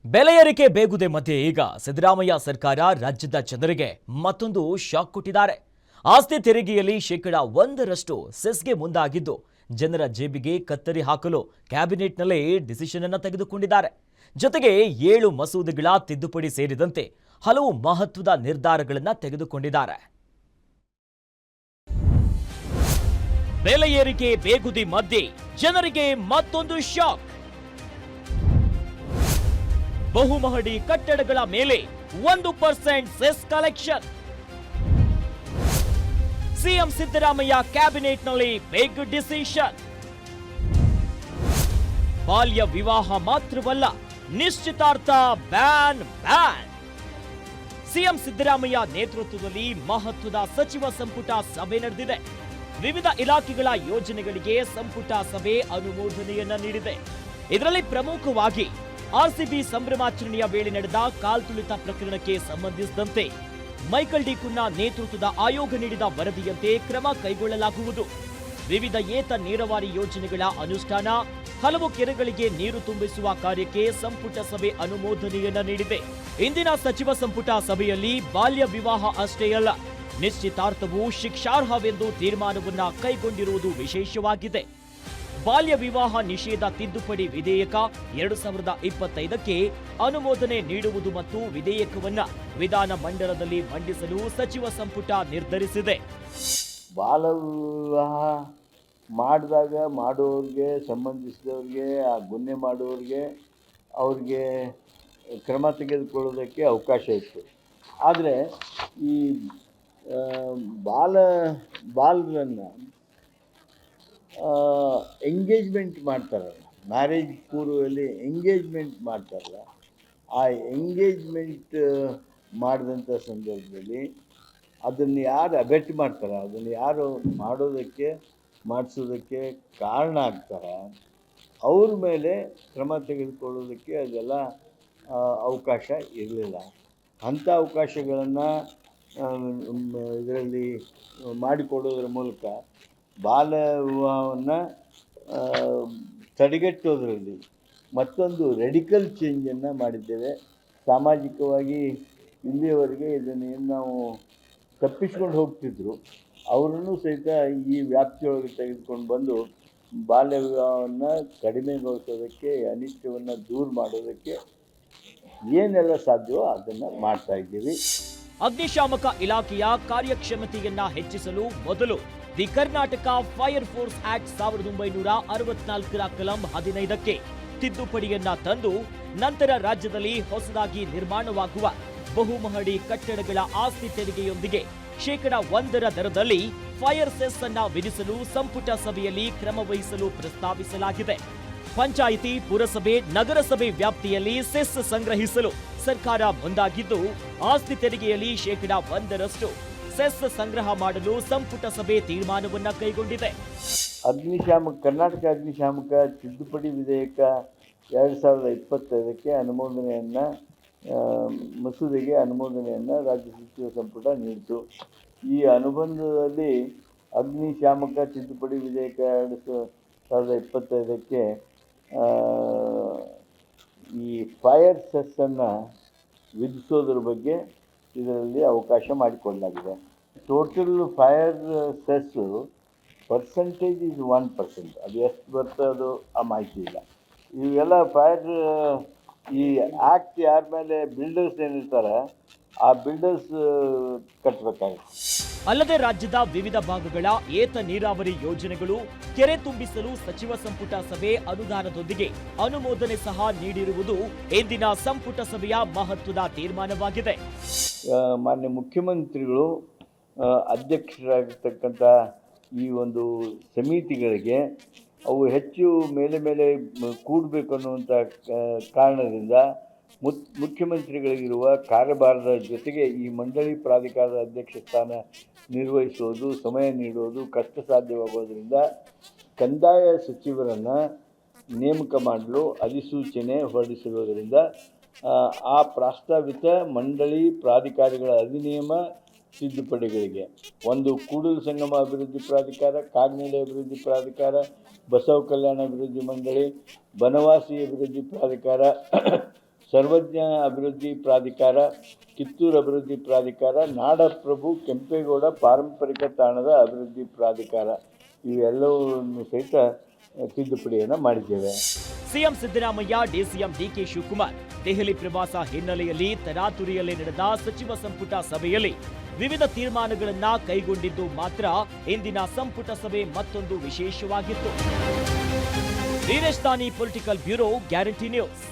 ಬೆಲೆ ಏರಿಕೆ ಬೇಗುದೆ ಮಧ್ಯೆ ಈಗ ಸಿದ್ದರಾಮಯ್ಯ ಸರ್ಕಾರ ರಾಜ್ಯದ ಜನರಿಗೆ ಮತ್ತೊಂದು ಶಾಕ್ ಕೊಟ್ಟಿದ್ದಾರೆ. ಆಸ್ತಿ ತೆರಿಗೆಯಲ್ಲಿ ಶೇಕಡ 1% ಸೆಸ್ಗೆ ಮುಂದಾಗಿದ್ದು ಜನರ ಜೇಬಿಗೆ ಕತ್ತರಿ ಹಾಕಲು ಕ್ಯಾಬಿನೆಟ್ನಲ್ಲೇ ಡಿಸಿಷನ್ ಅನ್ನು ತೆಗೆದುಕೊಂಡಿದ್ದಾರೆ. ಜೊತೆಗೆ 7 ಮಸೂದೆಗಳ ತಿದ್ದುಪಡಿ ಸೇರಿದಂತೆ ಹಲವು ಮಹತ್ವದ ನಿರ್ಧಾರಗಳನ್ನು ತೆಗೆದುಕೊಂಡಿದ್ದಾರೆ. ಬೆಲೆ ಏರಿಕೆ ಬೇಗುದಿ ಮಧ್ಯೆ ಜನರಿಗೆ ಮತ್ತೊಂದು ಶಾಕ್. ಬಹುಮಹಡಿ ಕಟ್ಟಡಗಳ ಮೇಲೆ 1% ಸೆಸ್ ಕಲೆಕ್ಷನ್. ಸಿಎಂ ಸಿದ್ದರಾಮಯ್ಯ ಕ್ಯಾಬಿನೆಟ್ನಲ್ಲಿ ಬಿಗ್ ಡಿಸಿಷನ್. ಬಾಲ್ಯ ವಿವಾಹ ಮಾತ್ರವಲ್ಲ, ನಿಶ್ಚಿತಾರ್ಥ ಬ್ಯಾನ್. ಸಿಎಂ ಸಿದ್ದರಾಮಯ್ಯ ನೇತೃತ್ವದಲ್ಲಿ ಮಹತ್ವದ ಸಚಿವ ಸಂಪುಟ ಸಭೆ ನಡೆದಿದೆ. ವಿವಿಧ ಇಲಾಖೆಗಳ ಯೋಜನೆಗಳಿಗೆ ಸಂಪುಟ ಸಭೆ ಅನುಮೋದನೆಯನ್ನ ನೀಡಿದೆ. ಇದರಲ್ಲಿ ಪ್ರಮುಖವಾಗಿ ಆರ್ಸಿಬಿ ಸಂಭ್ರಮಾಚರಣೆಯ ವೇಳೆ ನಡೆದ ಕಾಲ್ತುಳಿತ ಪ್ರಕರಣಕ್ಕೆ ಸಂಬಂಧಿಸಿದಂತೆ ಮೈಕಲ್ ಡಿ ಕುನ್ನಾ ನೇತೃತ್ವದ ಆಯೋಗ ನೀಡಿದ ವರದಿಯಂತೆ ಕ್ರಮ ಕೈಗೊಳ್ಳಲಾಗುವುದು. ವಿವಿಧ ಏತ ನೀರಾವರಿ ಯೋಜನೆಗಳ ಅನುಷ್ಠಾನ, ಹಲವು ಕೆರೆಗಳಿಗೆ ನೀರು ತುಂಬಿಸುವ ಕಾರ್ಯಕ್ಕೆ ಸಂಪುಟ ಸಭೆ ಅನುಮೋದನೆಯನ್ನ ನೀಡಿದೆ. ಇಂದಿನ ಸಚಿವ ಸಂಪುಟ ಸಭೆಯಲ್ಲಿ ಬಾಲ್ಯ ವಿವಾಹ ಅಷ್ಟೇ ಅಲ್ಲ, ನಿಶ್ಚಿತಾರ್ಥವು ಶಿಕ್ಷಾರ್ಹವೆಂದು ತೀರ್ಮಾನವನ್ನ ಕೈಗೊಂಡಿರುವುದು ವಿಶೇಷವಾಗಿದೆ. ಬಾಲ್ಯ ವಿವಾಹ ನಿಷೇಧ ತಿದ್ದುಪಡಿ ವಿಧೇಯಕ 2025ಕ್ಕೆ ಅನುಮೋದನೆ ನೀಡುವುದು ಮತ್ತು ವಿಧೇಯಕವನ್ನ ವಿಧಾನ ಮಂಡಲದಲ್ಲಿ ಮಂಡಿಸಲು ಸಚಿವ ಸಂಪುಟ ನಿರ್ಧರಿಸಿದೆ. ಬಾಲ ವಿವಾಹ ಮಾಡಿದಾಗ ಮಾಡೋರಿಗೆ, ಸಂಬಂಧಿಸಿದವ್ರಿಗೆ, ಆ ಗುನ್ನೆ ಮಾಡೋರಿಗೆ ಅವ್ರಿಗೆ ಕ್ರಮ ತೆಗೆದುಕೊಳ್ಳೋದಕ್ಕೆ ಅವಕಾಶ ಇತ್ತು. ಆದರೆ ಈ ಬಾಲರನ್ನು ಎಂಗೇಜ್ಮೆಂಟ್ ಮಾಡ್ತಾರಲ್ಲ, ಮ್ಯಾರೇಜ್ ಪೂರ್ವದಲ್ಲಿ ಎಂಗೇಜ್ಮೆಂಟ್ ಮಾಡ್ತಾರಲ್ಲ, ಆ ಎಂಗೇಜ್ಮೆಂಟ್ ಮಾಡಿದಂಥ ಸಂದರ್ಭದಲ್ಲಿ ಅದನ್ನು ಯಾರು ಅಬೆಟ್ ಮಾಡ್ತಾರೆ, ಅದನ್ನು ಯಾರು ಮಾಡಿಸೋದಕ್ಕೆ ಕಾರಣ ಆಗ್ತಾರೆ, ಅವ್ರ ಮೇಲೆ ಕ್ರಮ ತೆಗೆದುಕೊಳ್ಳೋದಕ್ಕೆ ಅದೆಲ್ಲ ಅವಕಾಶ ಇರಲಿಲ್ಲ. ಅಂಥ ಅವಕಾಶಗಳನ್ನು ಇದರಲ್ಲಿ ಮಾಡಿಕೊಡೋದ್ರ ಮೂಲಕ ಬಾಲ್ಯ ವಿವಾಹವನ್ನು ತಡೆಗಟ್ಟೋದ್ರಲ್ಲಿ ಮತ್ತೊಂದು ರೆಡಿಕಲ್ ಚೇಂಜನ್ನು ಮಾಡಿದ್ದೇವೆ. ಸಾಮಾಜಿಕವಾಗಿ ಇಲ್ಲಿಯವರೆಗೆ ಇದನ್ನು ಏನು ನಾವು ತಪ್ಪಿಸ್ಕೊಂಡು ಹೋಗ್ತಿದ್ರು, ಅವರನ್ನು ಸಹಿತ ಈ ವ್ಯಾಪ್ತಿಯೊಳಗೆ ತೆಗೆದುಕೊಂಡು ಬಂದು ಬಾಲ್ಯ ವಿವಾಹವನ್ನು ಕಡಿಮೆಗೊಳಿಸೋದಕ್ಕೆ, ಅನಿಷ್ಟವನ್ನು ದೂರ ಮಾಡೋದಕ್ಕೆ ಏನೆಲ್ಲ ಸಾಧ್ಯವೋ ಅದನ್ನು ಮಾಡ್ತಾ ಇದ್ದೀವಿ. ಅಗ್ನಿಶಾಮಕ ಇಲಾಖೆಯ ಕಾರ್ಯಕ್ಷಮತೆಯನ್ನ ಹೆಚ್ಚಿಸಲು ಮೊದಲು the Karnataka fire force act 1964ರ ಕಲಂ 15ಕ್ಕೆ ತಿದ್ದುಪಡಿಯನ್ನ ತಂದು ನಂತರ ರಾಜ್ಯದಲ್ಲಿ ಹೊಸದಾಗಿ ನಿರ್ಮಾಣವಾಗುವ ಬಹುಮಹಡಿ ಕಟ್ಟಡಗಳ ಆಸ್ತಿ ತೆರಿಗೆಯೊಂದಿಗೆ ಶೇಕಡ 1 ದರದಲ್ಲಿ ಫೈರ್ ಸೆಸ್ ಅನ್ನ ವಿಧಿಸಲು ಸಂಪುಟ ಸಭೆಯಲ್ಲಿ ಕ್ರಮವಹಿಸಲು ಪ್ರಸ್ತಾವಿಸಲಾಗಿದೆ. ಪಂಚಾಯಿತಿ, ಪುರಸಭೆ, ನಗರಸಭೆ ವ್ಯಾಪ್ತಿಯಲ್ಲಿ ಸೆಸ್ ಸಂಗ್ರಹಿಸಲು ಸರ್ಕಾರ ಮುಂದಾಗಿದ್ದು, ಆಸ್ತಿ ತೆರಿಗೆಯಲ್ಲಿ ಶೇಕಡ 1% ಸೆಸ್ ಸಂಗ್ರಹ ಮಾಡಲು ಸಂಪುಟ ಸಭೆ ತೀರ್ಮಾನವನ್ನ ಕೈಗೊಂಡಿದೆ. ಕರ್ನಾಟಕ ಅಗ್ನಿಶಾಮಕ ತಿದ್ದುಪಡಿ ವಿಧೇಯಕ 2025ಕ್ಕೆ ಮಸೂದೆಗೆ ಅನುಮೋದನೆಯನ್ನು ರಾಜ್ಯ ಸಚಿವ ಸಂಪುಟ ನೀಡಿತು. ಈ ಅನುಬಂಧದಲ್ಲಿ ಅಗ್ನಿಶಾಮಕ ತಿದ್ದುಪಡಿ ವಿಧೇಯಕ 2025ಕ್ಕೆ ಈ ಫೈರ್ ಸೆಸ್ಸನ್ನು ವಿಧಿಸೋದ್ರ ಬಗ್ಗೆ ಇದರಲ್ಲಿ ಅವಕಾಶ ಮಾಡಿಕೊಡಲಾಗಿದೆ. Total fire cess percentage is 1%. ಅದು ಎಷ್ಟು ಬರ್ತದೆ ಅದು ಆ ಮಾಹಿತಿ ಇಲ್ಲ. ಇವೆಲ್ಲ ಫೈರ್ ಈ ಆ್ಯಕ್ಟ್ ಯಾರ ಮೇಲೆ ಬಿಲ್ಡರ್ಸ್ ಏನಿರ್ತಾರೆ ಆ ಬಿಲ್ಡರ್ಸ್ ಕಟ್ಟಬೇಕಾಗುತ್ತೆ. ಅಲ್ಲದೆ ರಾಜ್ಯದ ವಿವಿಧ ಭಾಗಗಳ ಏತ ನೀರಾವರಿ ಯೋಜನೆಗಳು ಕೆರೆ ತುಂಬಿಸಲು ಸಚಿವ ಸಂಪುಟ ಸಭೆ ಅನುದಾನದೊಂದಿಗೆ ಅನುಮೋದನೆ ಸಹ ನೀಡಿರುವುದು ಇಂದಿನ ಸಂಪುಟ ಸಭೆಯ ಮಹತ್ವದ ತೀರ್ಮಾನವಾಗಿದೆ. ಮಾನ್ಯ ಮುಖ್ಯಮಂತ್ರಿಗಳು ಅಧ್ಯಕ್ಷರಾಗಿರ್ತಕ್ಕಂಥ ಈ ಒಂದು ಸಮಿತಿಗಳಿಗೆ ಅವು ಹೆಚ್ಚು ಮೇಲೆ ಕೂಡಬೇಕು ಅನ್ನುವಂಥ ಕಾರಣದಿಂದ ಮುಖ್ಯಮಂತ್ರಿಗಳಿಗಿರುವ ಕಾರ್ಯಭಾರದ ಜೊತೆಗೆ ಈ ಮಂಡಳಿ ಪ್ರಾಧಿಕಾರದ ಅಧ್ಯಕ್ಷ ಸ್ಥಾನ ನಿರ್ವಹಿಸುವುದು, ಸಮಯ ನೀಡುವುದು ಕಷ್ಟ ಸಾಧ್ಯವಾಗೋದರಿಂದ ಕಂದಾಯ ಸಚಿವರನ್ನು ನೇಮಕ ಮಾಡಲು ಅಧಿಸೂಚನೆ ಹೊರಡಿಸಿರುವುದರಿಂದ ಆ ಪ್ರಸ್ತಾವಿತ ಮಂಡಳಿ ಪ್ರಾಧಿಕಾರಗಳ ಅಧಿನಿಯಮ ತಿದ್ದುಪಡಿಗಳಿಗೆ ಒಂದು ಕೂಡಲ ಸಂಗಮ ಅಭಿವೃದ್ಧಿ ಪ್ರಾಧಿಕಾರ, ಕಾಗನೆಲೆ ಅಭಿವೃದ್ಧಿ ಪ್ರಾಧಿಕಾರ, ಬಸವ ಕಲ್ಯಾಣ ಅಭಿವೃದ್ಧಿ ಮಂಡಳಿ, ಬನವಾಸಿ ಅಭಿವೃದ್ಧಿ ಪ್ರಾಧಿಕಾರ, ಸರ್ವಜ್ಞ ಅಭಿವೃದ್ಧಿ ಪ್ರಾಧಿಕಾರ, ಕಿತ್ತೂರು ಅಭಿವೃದ್ಧಿ ಪ್ರಾಧಿಕಾರ, ನಾಡಪ್ರಭು ಕೆಂಪೇಗೌಡ ಪಾರಂಪರಿಕ ತಾಣದ ಅಭಿವೃದ್ಧಿ ಪ್ರಾಧಿಕಾರ ಇವೆಲ್ಲವನ್ನು ಸಹಿತ ತಿದ್ದುಪಡಿಯನ್ನು ಮಾಡಿದ್ದೇವೆ. ಸಿಎಂ ಸಿದ್ದರಾಮಯ್ಯ, ಡಿಸಿಎಂ ಡಿಕೆ ಶಿವಕುಮಾರ್ ದೆಹಲಿ ಪ್ರವಾಸ ಹಿನ್ನೆಲೆಯಲ್ಲಿ ತರಾತುರಿಯಲ್ಲಿ ನಡೆದ ಸಚಿವ ಸಂಪುಟ ಸಭೆಯಲ್ಲಿ ವಿವಿಧ ತೀರ್ಮಾನಗಳನ್ನ ಕೈಗೊಂಡಿದ್ದು ಮಾತ್ರ ಇಂದಿನ ಸಂಪುಟ ಸಭೆ ಮತ್ತೊಂದು ವಿಶೇಷವಾಗಿತ್ತು. ವೀರೇಶ್ ತಾನಿ, ಪೊಲಿಟಿಕಲ್ ಬ್ಯೂರೋ, ಗ್ಯಾರಂಟಿ ನ್ಯೂಸ್.